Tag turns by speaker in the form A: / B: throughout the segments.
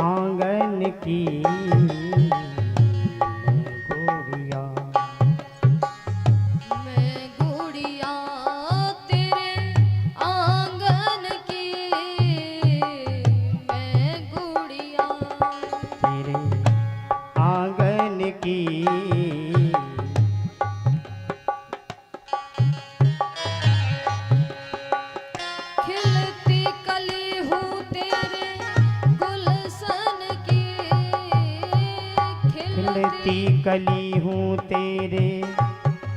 A: आंगन की खिलती कली हूँ तेरे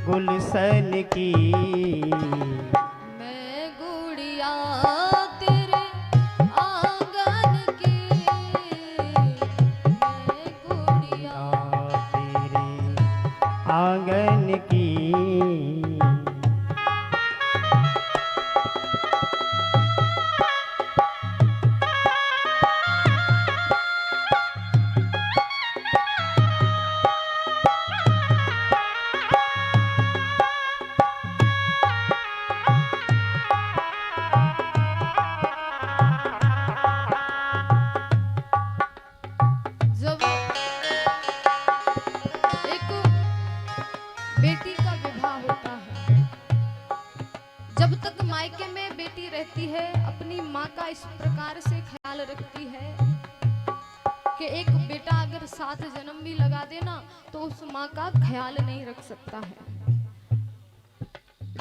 A: गुलशन की।
B: मैं गुड़िया तेरे आंगन की, मैं गुड़िया
A: तेरे आंगन की।
B: बेटी का विवाह होता है, जब तक मायके में बेटी रहती है अपनी माँ का इस प्रकार से ख्याल रखती है कि एक बेटा अगर 7 जन्म भी लगा देना तो उस माँ का ख्याल नहीं रख सकता है।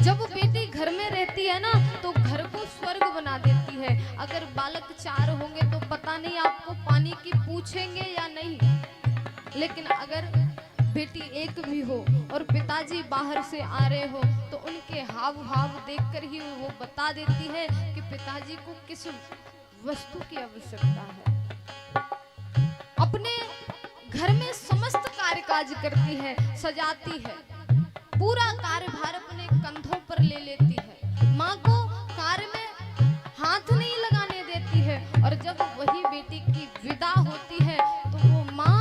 B: जब बेटी घर में रहती है ना तो घर को स्वर्ग बना देती है। अगर बालक 4 होंगे तो पता नहीं आपको पानी की पूछेंगे या नहीं, लेकिन अगर बेटी एक भी हो और पिताजी बाहर से आ रहे हो तो उनके हाव भाव देखकर ही वो बता देती है कि पिताजी को किस वस्तु की आवश्यकता है। अपने घर में समस्त कार्यकाज करती है, सजाती है, पूरा कार्यभार अपने कंधों पर ले लेती है, माँ को कार्य में हाथ नहीं लगाने देती है। और जब वही बेटी की विदा होती है तो वो माँ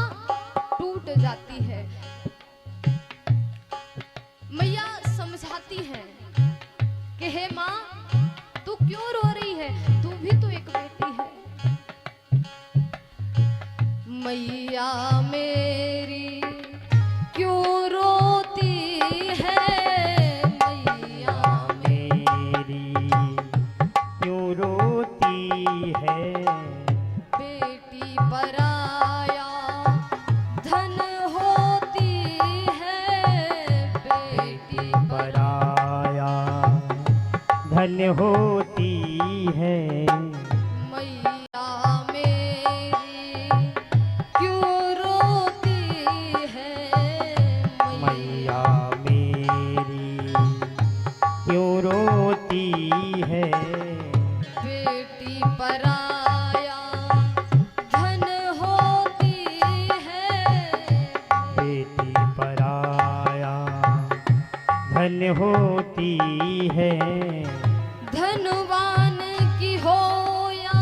B: टूट जाती है। मैया समझाती है कि हे माँ तू क्यों रो रही है, तू भी तो एक बेटी है। मैया मेरी क्यों रोती है, मैया
A: मेरी क्यों रोती है।
B: बेटी पराया धन होती है, बेटी
A: पराया धन होती है।
B: मैया मेरी क्यों रोती है,
A: मैया मेरी क्यों रोती है।
B: बेटी पराया धन होती है,
A: बेटी पराया धन होती है।
B: धनवान की हो या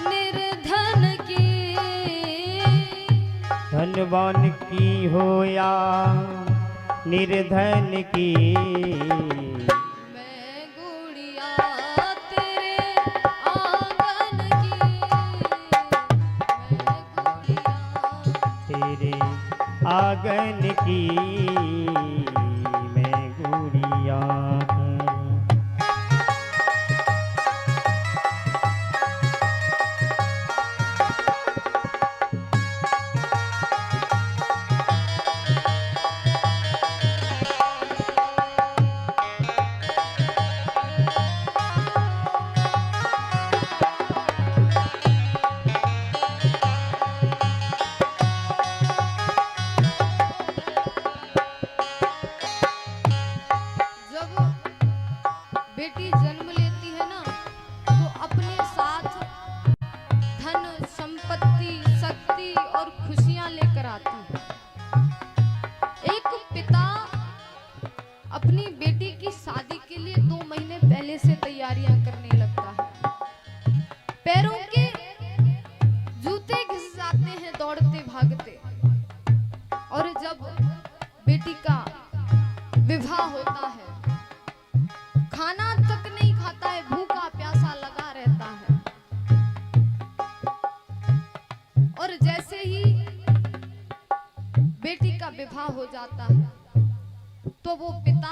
B: निर्धन की,
A: धनवान की हो या निर्धन की।
B: मैं गुड़िया तेरे आंगन की, मैं गुड़िया
A: तेरे आंगन की मैं गुड़िया हूँ।
B: बेटी जन्म लेती है ना तो अपने साथ धन संपत्ति शक्ति और खुशियां लेकर आती है। एक पिता अपनी बेटी की शादी के लिए 2 महीने पहले से तैयारियां करने लगता है। पैरों के जूते घिस जाते हैं दौड़ते भागते, और जब बेटी का विवाह होता है खाना तक नहीं खाता है, भूखा प्यासा लगा रहता है। और जैसे ही बेटी का विवाह हो जाता है तो वो पिता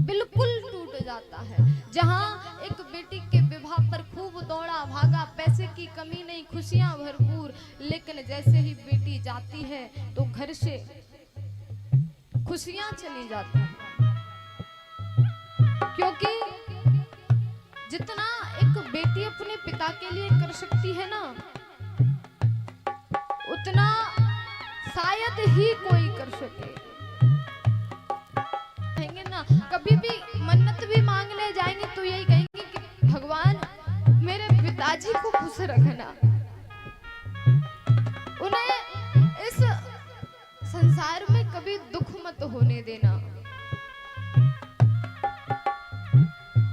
B: बिल्कुल टूट जाता है। जहां एक बेटी के विवाह पर खूब दौड़ा भागा, पैसे की कमी नहीं, खुशियां भरपूर, लेकिन जैसे ही बेटी जाती है तो घर से खुशियां चली जाती हैं। क्योंकि जितना एक बेटी अपने पिता के लिए कर सकती है ना, उतना शायद ही कोई कर सके। कहेंगे ना, कभी भी मन्नत भी मांगने जाएंगे तो यही कहेंगे कि भगवान मेरे पिताजी को खुश रखना, उन्हें इस संसार में कभी दुख मत होने देना।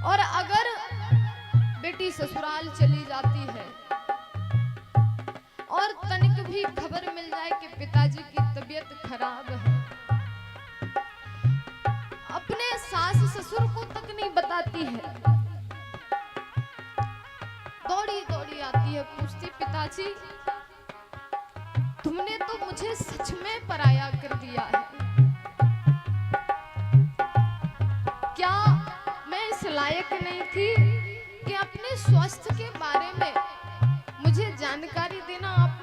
B: और अगर बेटी ससुराल चली जाती है और तनिक भी खबर मिल जाए कि पिताजी की तबीयत खराब है, अपने सास ससुर को तक नहीं बताती है, दौड़ी दौड़ी आती है, पूछती पिताजी तुमने तो मुझे सच में पराया कर दिया है, क्या मैं इस लायक नहीं थी कि अपने स्वास्थ्य के बारे में मुझे जानकारी देना आप